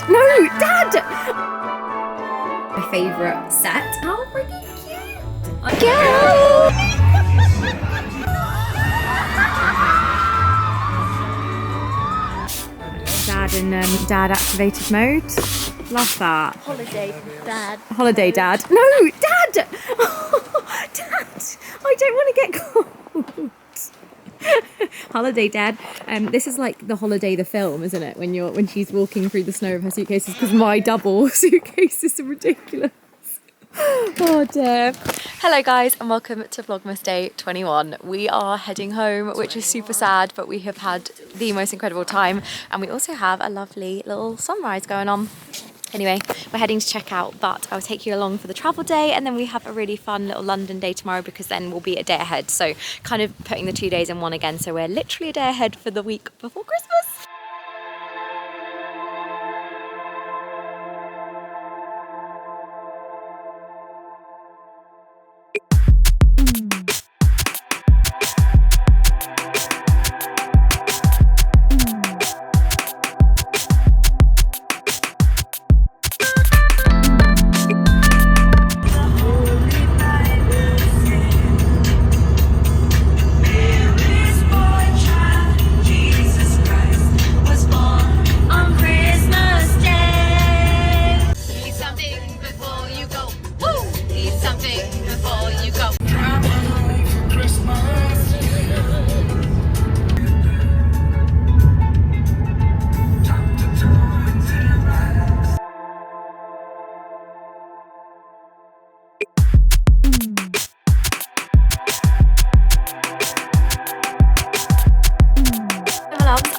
No, Dad! My favourite set. How freaking cute! Go! Dad in Dad activated mode. Love that. Holiday Dad. Holiday Dad. No, Dad! Oh, Dad! I don't want to get cold. Holiday Dad. This is like the Holiday the film, isn't it? When she's walking through the snow with her suitcases, because my double suitcases are ridiculous. Oh dear. Hello guys and welcome to Vlogmas Day 21. We are heading home, which is super sad, but we have had the most incredible time, and we also have a lovely little sunrise going on. Anyway, we're heading to check out, but I'll take you along for the travel day, and then we have a really fun little London day tomorrow, because then we'll be a day ahead. So kind of putting the 2 days in one again. So we're literally a day ahead for the week before Christmas.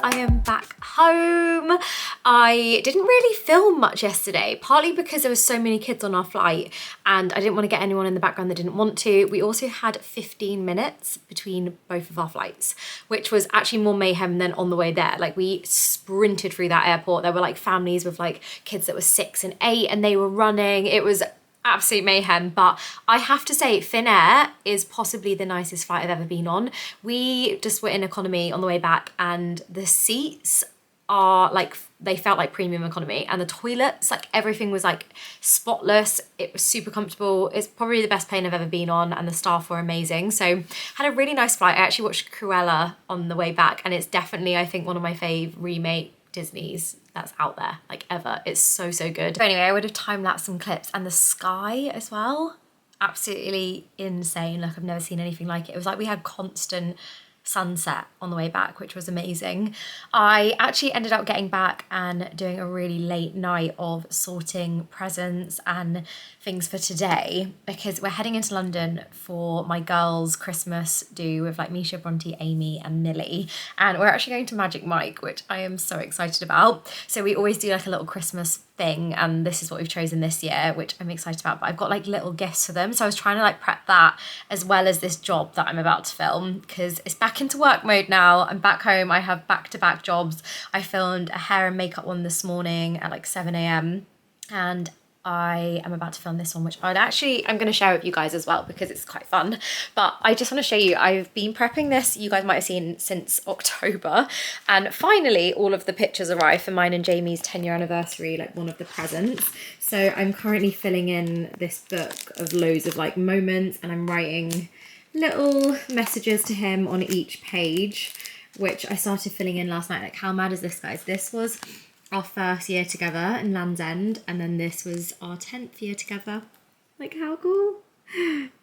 I am back home. I didn't really film much yesterday, partly because there was so many kids on our flight and I didn't want to get anyone in the background that didn't want to. We also had 15 minutes between both of our flights, which was actually more mayhem than on the way there. Like, we sprinted through that airport. There were like families with like kids that were 6 and 8 and they were running. It was absolute mayhem, but I have to say Finnair is possibly the nicest flight I've ever been on. We just were in economy on the way back and the seats are like, they felt like premium economy, and the toilets, like everything was like spotless. It was super comfortable. It's probably the best plane I've ever been on, and the staff were amazing. So had a really nice flight. I actually watched Cruella on the way back, and it's definitely, I think, one of my fave remake Disney's that's out there, like, ever. It's so good. So anyway, I would have time-lapsed some clips, and the sky as well, absolutely insane. Like, I've never seen anything like it. It was like we had constant sunset on the way back, which was amazing. I actually ended up getting back and doing a really late night of sorting presents and things for today, because we're heading into London for my girls' Christmas do with like Misha, Bronte, Amy and Millie, and we're actually going to Magic Mike, which I am so excited about. So we always do like a little Christmas thing, and this is what we've chosen this year, which I'm excited about. But I've got like little gifts for them, so I was trying to like prep that as well as this job that I'm about to film, because it's back into work mode now. I'm back home. I have back-to-back jobs. I filmed a hair and makeup one this morning at like 7 AM and I am about to film this one, which I'm going to share with you guys as well, because it's quite fun. But I just want to show you, I've been prepping this, you guys might have seen, since October, and finally all of the pictures arrived for mine and Jamie's 10-year anniversary, like one of the presents. So I'm currently filling in this book of loads of like moments, and I'm writing little messages to him on each page, which I started filling in last night. Like, how mad is this, guys? This was our first year together in Land's End, and then this was our 10th year together. Like, how cool?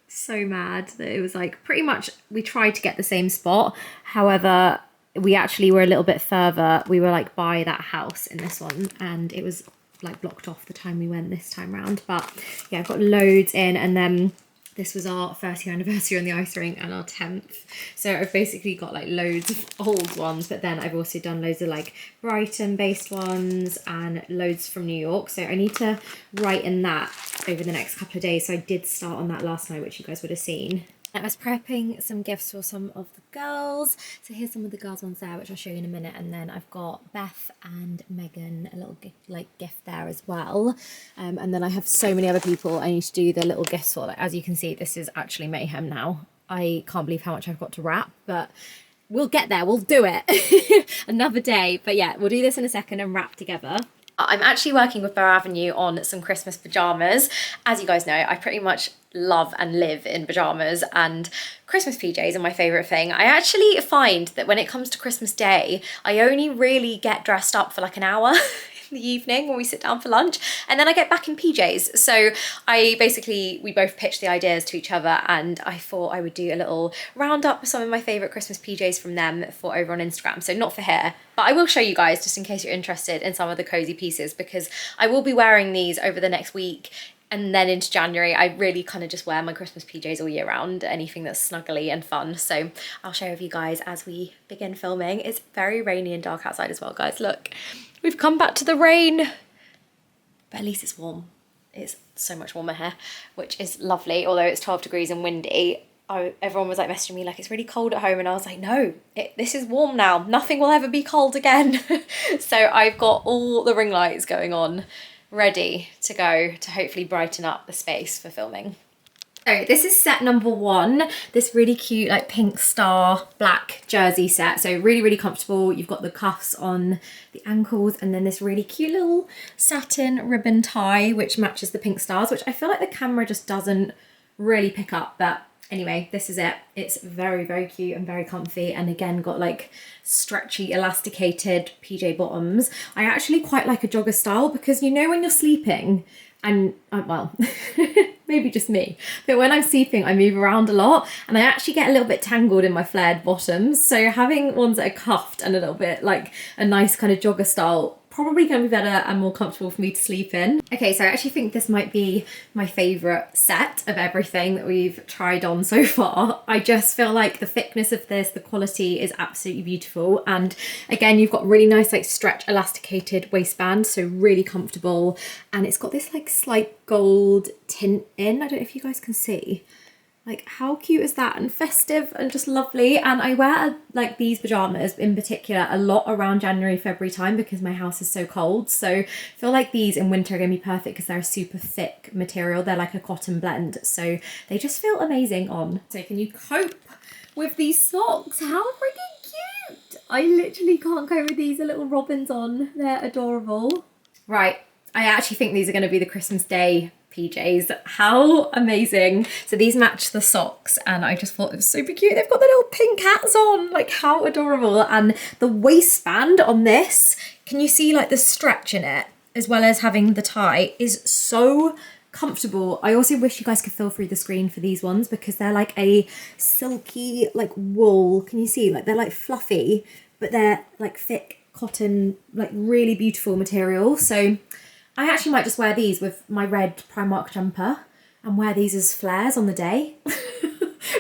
So mad that it was like pretty much we tried to get the same spot. However, we actually were a little bit further. We were like by that house in this one, and it was like blocked off the time we went this time round. But yeah, I've got loads in, and then this was our first year anniversary on the ice rink and our 10th. So I've basically got like loads of old ones, but then I've also done loads of like Brighton based ones and loads from New York. So I need to write in that over the next couple of days. So I did start on that last night, which you guys would have seen. I was prepping some gifts for some of the girls. So here's some of the girls' ones there, which I'll show you in a minute. And then I've got Beth and Megan, a little gift there as well. And then I have so many other people I need to do the little gifts for. Like, as you can see, this is actually mayhem now. I can't believe how much I've got to wrap, but we'll get there. We'll do it another day. But yeah, we'll do this in a second and wrap together. I'm actually working with Bow Avenue on some Christmas pajamas. As you guys know, I pretty much love and live in pajamas, and Christmas PJs are my favorite thing. I actually find that when it comes to Christmas Day, I only really get dressed up for like an hour in the evening when we sit down for lunch, and then I get back in PJs. So we both pitched the ideas to each other, and I thought I would do a little roundup of some of my favorite Christmas PJs from them for over on Instagram. So not for here, but I will show you guys just in case you're interested in some of the cozy pieces, because I will be wearing these over the next week. And then into January, I really kind of just wear my Christmas PJs all year round, anything that's snuggly and fun. So I'll share with you guys as we begin filming. It's very rainy and dark outside as well, guys. Look, we've come back to the rain, but at least it's warm. It's so much warmer here, which is lovely. Although it's 12 degrees and windy, everyone was like messaging me like it's really cold at home, and I was like, no, this is warm now. Nothing will ever be cold again. So I've got all the ring lights going on, ready to go to hopefully brighten up the space for filming. So this is set number 1, this really cute like pink star black jersey set. So really, really comfortable. You've got the cuffs on the ankles, and then this really cute little satin ribbon tie which matches the pink stars, which I feel like the camera just doesn't really pick up, but anyway, this is it. It's very, very cute and very comfy, and again got like stretchy elasticated PJ bottoms. I actually quite like a jogger style, because you know when you're sleeping and well maybe just me, but when I'm sleeping I move around a lot and I actually get a little bit tangled in my flared bottoms, so having ones that are cuffed and a little bit like a nice kind of jogger style probably going to be better and more comfortable for me to sleep in. Okay, so I actually think this might be my favourite set of everything that we've tried on so far. I just feel like the thickness of this, the quality is absolutely beautiful, and again you've got really nice like stretch elasticated waistband, so really comfortable, and it's got this like slight gold tint in. I don't know if you guys can see. Like how cute is that, and festive and just lovely. And I wear like these pajamas in particular a lot around January, February time because my house is so cold. So I feel like these in winter are going to be perfect because they're a super thick material. They're like a cotton blend, so they just feel amazing on. So can you cope with these socks? How freaking cute! I literally can't cope with these little robins on. They're adorable. Right, I actually think these are going to be the Christmas Day PJs. How amazing. So these match the socks, and I just thought it was super cute. They've got the little pink hats on, like how adorable. And the waistband on this, can you see like the stretch in it, as well as having the tie, is so comfortable. I also wish you guys could feel through the screen for these ones, because they're like a silky like wool. Can you see, like they're like fluffy, but they're like thick cotton, like really beautiful material. So I actually might just wear these with my red Primark jumper and wear these as flares on the day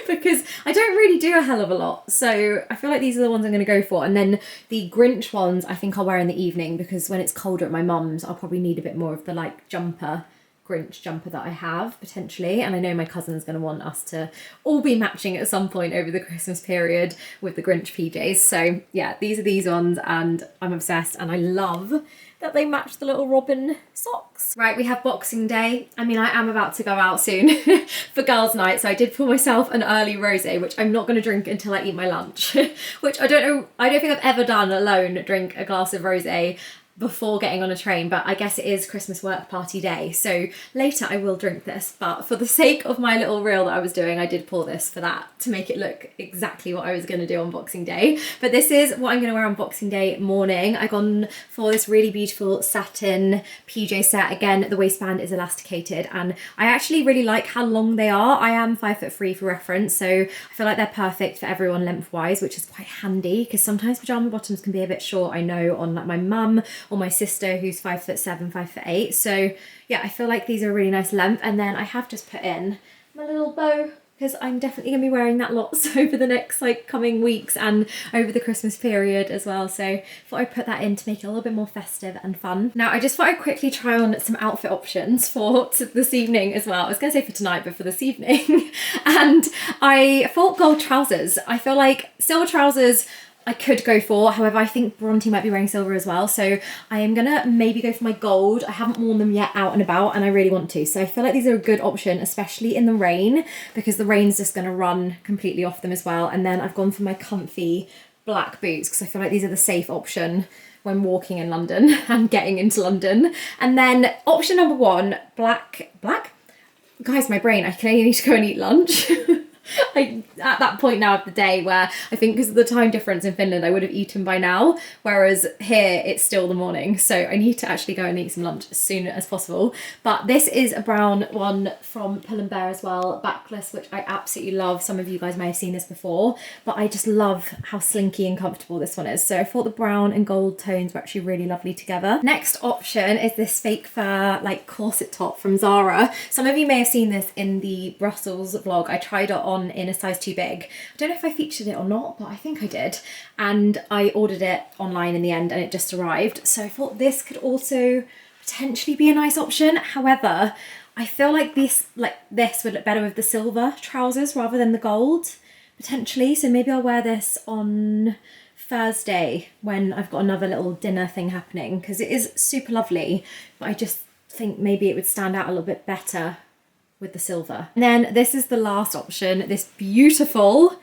because I don't really do a hell of a lot. So I feel like these are the ones I'm going to go for. And then the Grinch ones I think I'll wear in the evening, because when it's colder at my mum's I'll probably need a bit more of the like jumper, Grinch jumper that I have potentially. And I know my cousin's going to want us to all be matching at some point over the Christmas period with the Grinch PJs. So yeah, these are these ones, and I'm obsessed, and I love that they match the little robin socks. Right, we have Boxing Day. I mean, I am about to go out soon for girls' night, so I did pour myself an early rosé, which I'm not going to drink until I eat my lunch, which I don't think I've ever done alone, drink a glass of rosé before getting on a train, but I guess it is Christmas work party day, so later I will drink this. But for the sake of my little reel that I was doing, I did pour this for that, to make it look exactly what I was going to do on Boxing Day. But this is what I'm going to wear on Boxing Day morning. I've gone for this really beautiful satin PJ set. Again, the waistband is elasticated, and I actually really like how long they are. I am 5'3" for reference, so I feel like they're perfect for everyone lengthwise, which is quite handy, because sometimes pajama bottoms can be a bit short, I know, on like my mum or my sister who's 5'7", 5'8". So yeah, I feel like these are a really nice length. And then I have just put in my little bow, because I'm definitely gonna be wearing that lots over the next like coming weeks and over the Christmas period as well. So I thought I'd put that in to make it a little bit more festive and fun. Now I just thought I'd quickly try on some outfit options for this evening as well. I was gonna say for tonight, but for this evening. And I thought gold trousers. I feel like silver trousers I could go for, however I think Bronte might be wearing silver as well, so I am gonna maybe go for my gold. I haven't worn them yet out and about, and I really want to, so I feel like these are a good option, especially in the rain, because the rain's just gonna run completely off them as well. And then I've gone for my comfy black boots, because I feel like these are the safe option when walking in London and getting into London. And then option number 1, black. Guys, my brain, I clearly need to go and eat lunch. At that point now of the day where I think because of the time difference in Finland I would have eaten by now, whereas here it's still the morning, so I need to actually go and eat some lunch as soon as possible. But this is a brown one from Pull & Bear as well, backless, which I absolutely love. Some of you guys may have seen this before, but I just love how slinky and comfortable this one is. So I thought the brown and gold tones were actually really lovely together. Next option is this fake fur like corset top from Zara. Some of you may have seen this in the Brussels vlog. I tried it on in a size too big. I don't know if I featured it or not, but I think I did. And I ordered it online in the end and it just arrived. So I thought this could also potentially be a nice option. However, I feel like this would look better with the silver trousers rather than the gold, potentially. So maybe I'll wear this on Thursday when I've got another little dinner thing happening, because it is super lovely, but I just think maybe it would stand out a little bit better with the silver. And then this is the last option, this beautiful,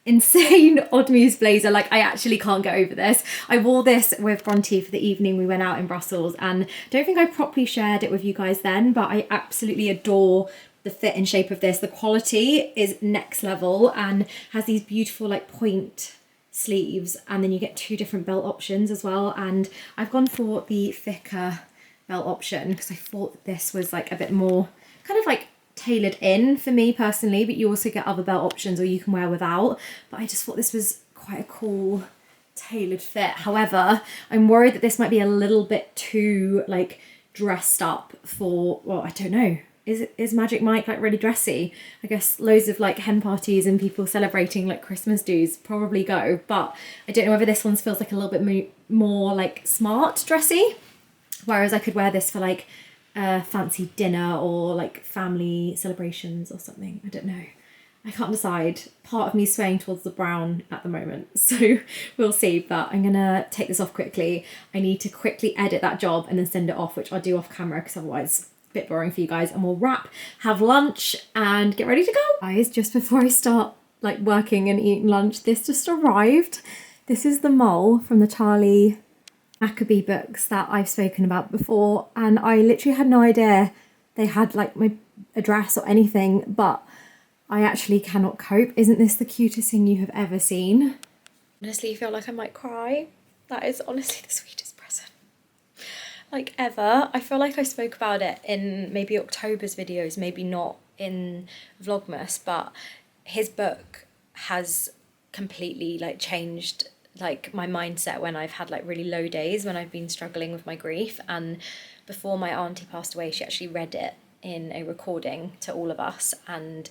insane Odd Muse blazer. Like, I actually can't get over this. I wore this with Bronte for the evening we went out in Brussels, and I don't think I properly shared it with you guys then, but I absolutely adore the fit and shape of this. The quality is next level and has these beautiful like point sleeves, and then you get 2 different belt options as well. And I've gone for the thicker belt option because I thought this was like a bit more kind of like tailored in for me personally, but you also get other belt options or you can wear without. But I just thought this was quite a cool tailored fit. However, I'm worried that this might be a little bit too like dressed up for, well, I don't know. Is Magic Mike like really dressy? I guess loads of like hen parties and people celebrating like Christmas dues probably go, but I don't know whether this one feels like a little bit more like smart dressy, whereas I could wear this for like a fancy dinner or like family celebrations or something. I don't know. I can't decide. Part of me is swaying towards the brown at the moment, so we'll see. But I'm gonna take this off quickly. I need to quickly edit that job and then send it off, which I'll do off camera because otherwise a bit boring for you guys. And we'll wrap, have lunch and get ready to go. Guys, just before I start like working and eating lunch, this just arrived. This is the mole from the Charlie Maccabee books that I've spoken about before, and I literally had no idea they had like my address or anything, but I actually cannot cope. Isn't this the cutest thing you have ever seen? Honestly, I feel like I might cry. That is honestly the sweetest present like ever. I feel like I spoke about it in maybe October's videos, maybe not in Vlogmas, but his book has completely like changed like my mindset when I've had like really low days, when I've been struggling with my grief. And before my auntie passed away, she actually read it in a recording to all of us, and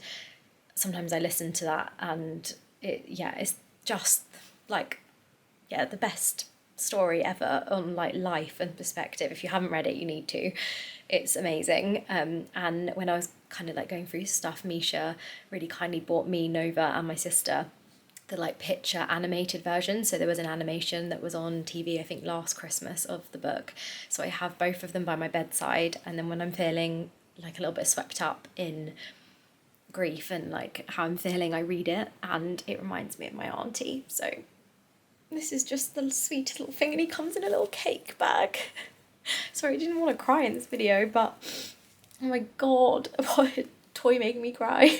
sometimes I listen to that and it's just like the best story ever on like life and perspective. If you haven't read it, you need to. It's amazing. And when I was kind of like going through stuff, Misha really kindly bought me, Nova and my sister the like picture animated version. So there was an animation that was on TV, I think last Christmas, of the book. So I have both of them by my bedside, and then when I'm feeling like a little bit swept up in grief and like how I'm feeling, I read it and it reminds me of my auntie. So this is just the sweetest little thing, and he comes in a little cake bag. Sorry, I didn't want to cry in this video, but oh my god, what a toy making me cry.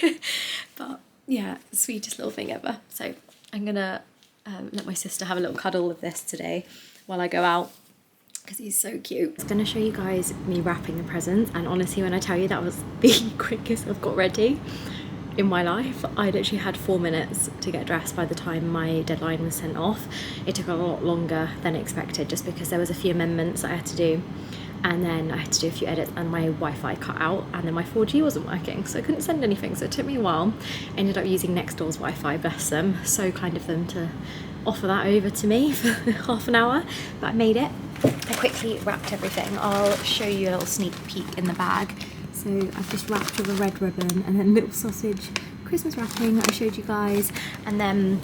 But yeah, sweetest little thing ever. So I'm gonna let my sister have a little cuddle of this today while I go out, because he's so cute. I'm gonna show you guys me wrapping the presents, and honestly, when I tell you that was the quickest I've got ready in my life. I literally had 4 minutes to get dressed by the time my deadline was sent off. It took a lot longer than expected just because there was a few amendments I had to do, and then I had to do a few edits, and my Wi-Fi cut out, and then my 4G wasn't working, so I couldn't send anything, so it took me a while. I ended up using next door's Wi-Fi, bless them, so kind of them to offer that over to me for half an hour, but I made it. I quickly wrapped everything. I'll show you a little sneak peek in the bag. So I've just wrapped with a red ribbon and then little sausage Christmas wrapping that I showed you guys, and then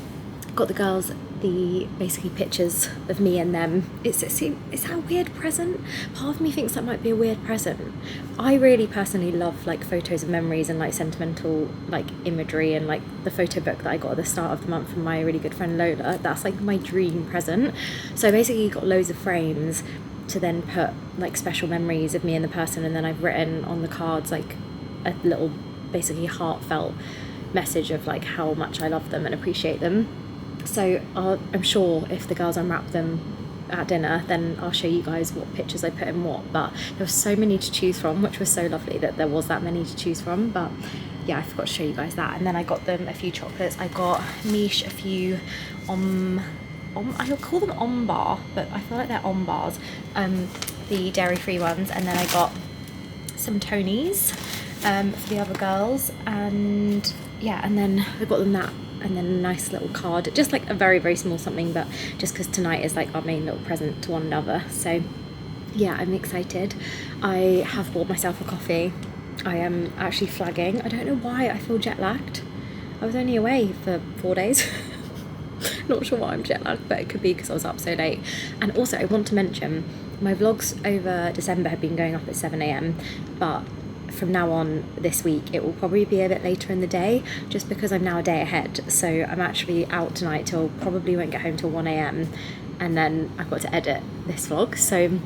got the girls the basically pictures of me and them. Is that a weird present? Part of me thinks that might be a weird present. I really personally love like photos of memories and like sentimental like imagery, and like the photo book that I got at the start of the month from my really good friend Lola, that's like my dream present. So basically you got loads of frames to then put like special memories of me and the person, and then I've written on the cards like a little basically heartfelt message of like how much I love them and appreciate them. So I'm sure if the girls unwrap them at dinner, then I'll show you guys what pictures I put in what. But there were so many to choose from, which was so lovely that there was that many to choose from. But yeah, I forgot to show you guys that. And then I got them a few chocolates. I got Mish a few I call them bar, but I feel like they're bars, the dairy-free ones. And then I got some Tonys for the other girls, and yeah, and then I got them that, and then a nice little card, just like a very, very small something, but just because tonight is like our main little present to one another. So yeah, I'm excited. I have bought myself a coffee. I am actually flagging. I don't know why I feel jet lagged. I was only away for 4 days. Not sure why I'm jet lagged, but it could be because I was up so late. And also I want to mention my vlogs over December have been going up at 7 AM, but from now on this week it will probably be a bit later in the day, just because I'm now a day ahead. So I'm actually out tonight till probably won't get home till 1 AM, and then I've got to edit this vlog, so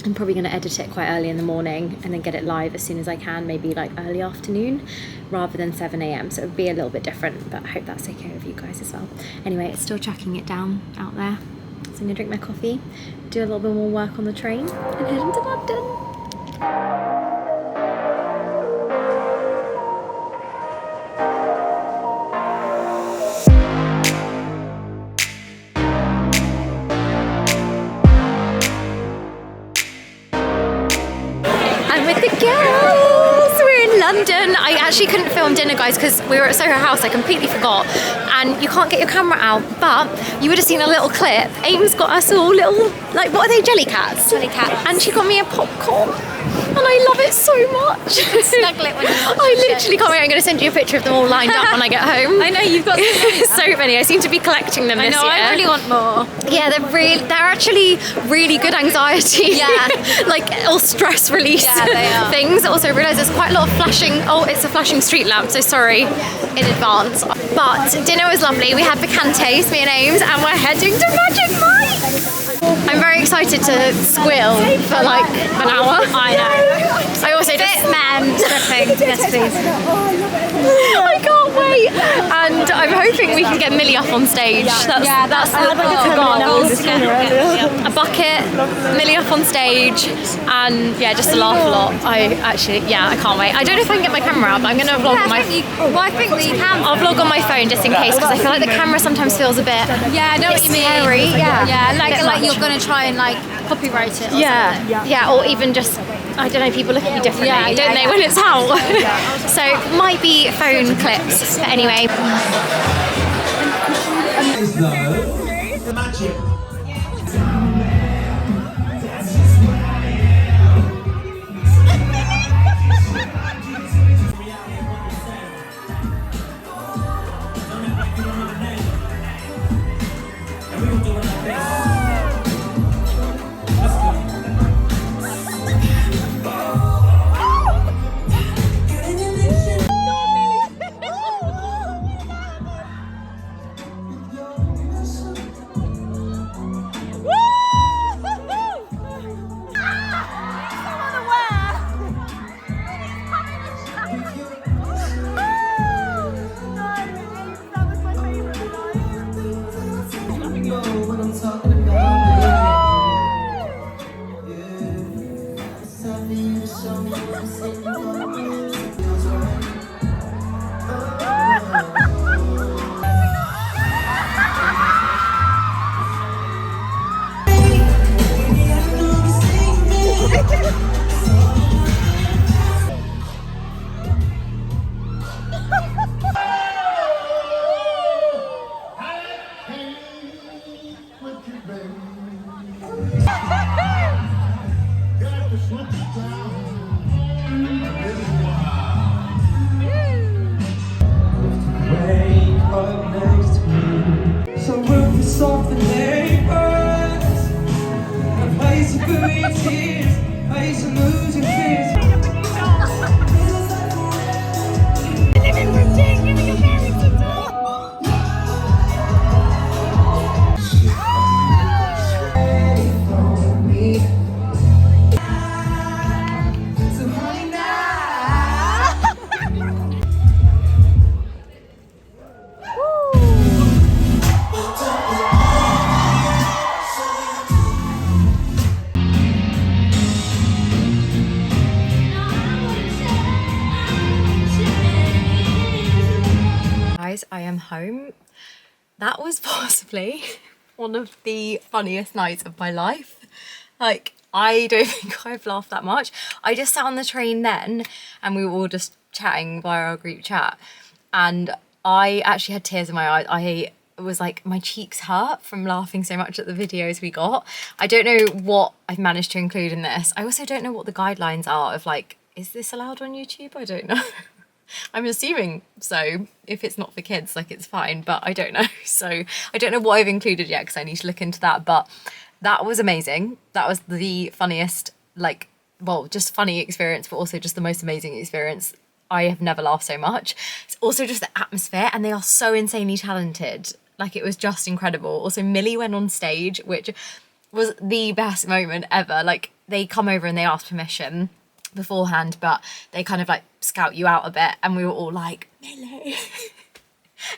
I'm probably going to edit it quite early in the morning and then get it live as soon as I can, maybe like early afternoon rather than 7 AM. So it would be a little bit different, but I hope that's okay with you guys as well. Anyway, it's still chucking it down out there, so I'm going to drink my coffee, do a little bit more work on the train, and head into London. London. I actually couldn't film dinner, guys, because we were at Soho House. I completely forgot, and you can't get your camera out, but you would have seen a little clip. Aim's got us all little, like, what are they, jelly cats? Jelly cats. And she got me a popcorn, and I love it so much. Snuggle it when you watch I literally can't wait. I'm going to send you a picture of them all lined up when I get home. I know, you've got so many. I seem to be collecting them this year. I really want more. Yeah, they're actually really good anxiety. Yeah. Like, all stress release things. Also, I realised there's quite a lot of flashing. Oh, it's a flashing street lamp, so sorry in advance. But dinner was lovely. We had picantes, me and Ames, and we're heading to Magic Mike. I'm very excited to squill for like an hour. I know. I also just stripping. Yes, please. I can't wait, and I'm hoping we can get Millie up on stage. That's the goal. A bucket, Millie up on stage, and yeah, just to laugh a lot. I can't wait. I don't know if I can get my camera out, but I'm going to vlog on my. I think that you can. I'll vlog on my phone just in case, because I feel like the camera sometimes feels a bit. Yeah, I know what you mean. Scary. Yeah, like you're going to try and like copyright it. Or yeah, or even just. I don't know, people look at you differently, don't they, when it's out? So, might be phone clips, but anyway. So Guys, I am home. That was possibly one of the funniest nights of my life. Like, I don't think I've laughed that much. I just sat on the train then and we were all just chatting via our group chat, and I actually had tears in my eyes. I was like, my cheeks hurt from laughing so much at the videos we got. I don't know what I've managed to include in this. I also don't know what the guidelines are of like, is this allowed on YouTube? I don't know. I'm assuming so. If it's not for kids, like, it's fine, but I don't know. So I don't know what I've included yet because I need to look into that. But that was amazing. That was the funniest, like, well, just funny experience, but also just the most amazing experience. I have never laughed so much. It's also just the atmosphere, and they are so insanely talented. Like, it was just incredible. Also, Millie went on stage, which was the best moment ever. Like, they come over and they ask permission beforehand, but they kind of like scout you out a bit, and we were all like, Millie.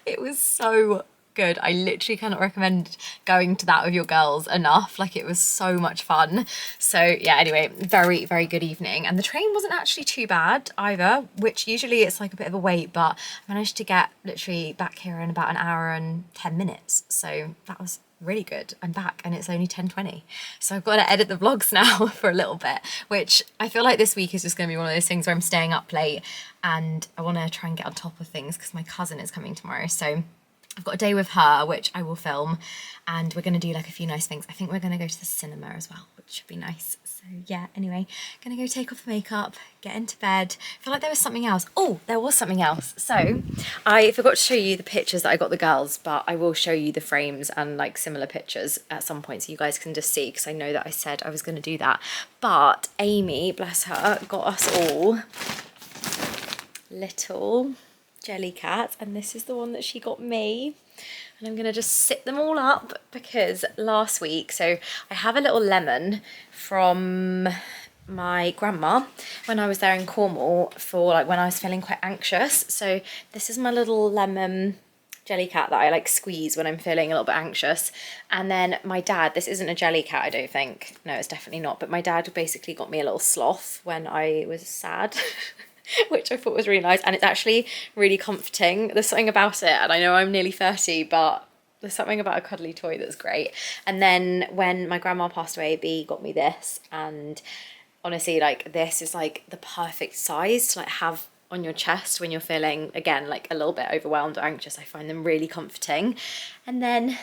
It was so good. I literally cannot recommend going to that with your girls enough. Like, it was so much fun. So yeah, anyway, very, very good evening. And the train wasn't actually too bad either, which usually it's like a bit of a wait, but I managed to get literally back here in about an hour and 10 minutes. So that was really good. I'm back and it's only 10:20. So I've got to edit the vlogs now for a little bit, which I feel like this week is just going to be one of those things where I'm staying up late and I want to try and get on top of things because my cousin is coming tomorrow. So I've got a day with her, which I will film, and we're going to do like a few nice things. I think we're going to go to the cinema as well, which should be nice. So yeah, anyway, gonna go take off the makeup, get into bed. I feel like there was something else. Oh, there was something else. So I forgot to show you the pictures that I got the girls, but I will show you the frames and like similar pictures at some point so you guys can just see, because I know that I said I was going to do that. But Amy, bless her, got us all little jelly cats, and this is the one that she got me. And I'm gonna just sit them all up because last week, so I have a little lemon from my grandma when I was there in Cornwall for like when I was feeling quite anxious. So this is my little lemon jelly cat that I like squeeze when I'm feeling a little bit anxious. And then my dad, this isn't a jelly cat, I don't think. No, it's definitely not. But my dad basically got me a little sloth when I was sad. Which I thought was really nice, and it's actually really comforting. There's something about it, and I know I'm nearly 30, but there's something about a cuddly toy that's great. And then when my grandma passed away, B got me this, and honestly, like, this is like the perfect size to like have on your chest when you're feeling, again, like a little bit overwhelmed or anxious. I find them really comforting. And then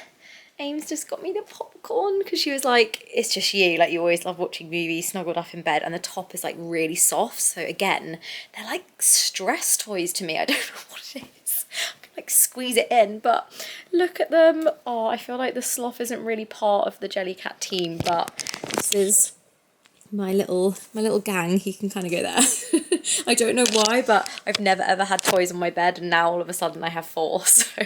Ames just got me the popcorn because she was like, it's just you, like you always love watching movies snuggled up in bed, and the top is like really soft. So again, they're like stress toys to me. I don't know what it is. I can like squeeze it in, but look at them. Oh, I feel like the sloth isn't really part of the Jellycat team, but this is my little gang. He can kind of go there. I don't know why, but I've never ever had toys on my bed, and now all of a sudden I have 4. So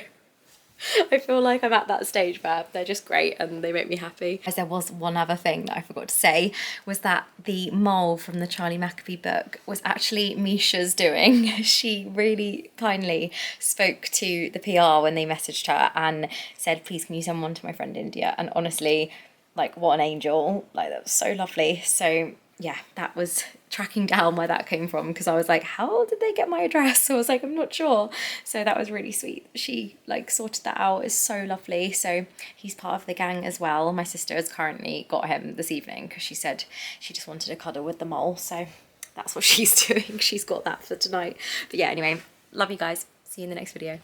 I feel like I'm at that stage where they're just great and they make me happy. As there was one other thing that I forgot to say, was that the mole from the Charlie Maccabee book was actually Misha's doing. She really kindly spoke to the PR when they messaged her and said, please can you send one to my friend India? And honestly, like, what an angel. Like, that was so lovely. So yeah, that was tracking down where that came from, because I was like, how did they get my address? So I was like, I'm not sure. So that was really sweet. She like sorted that out. It's so lovely. So he's part of the gang as well. My sister has currently got him this evening because she said she just wanted to cuddle with the mole. So that's what she's doing. She's got that for tonight. But yeah, anyway, love you guys. See you in the next video.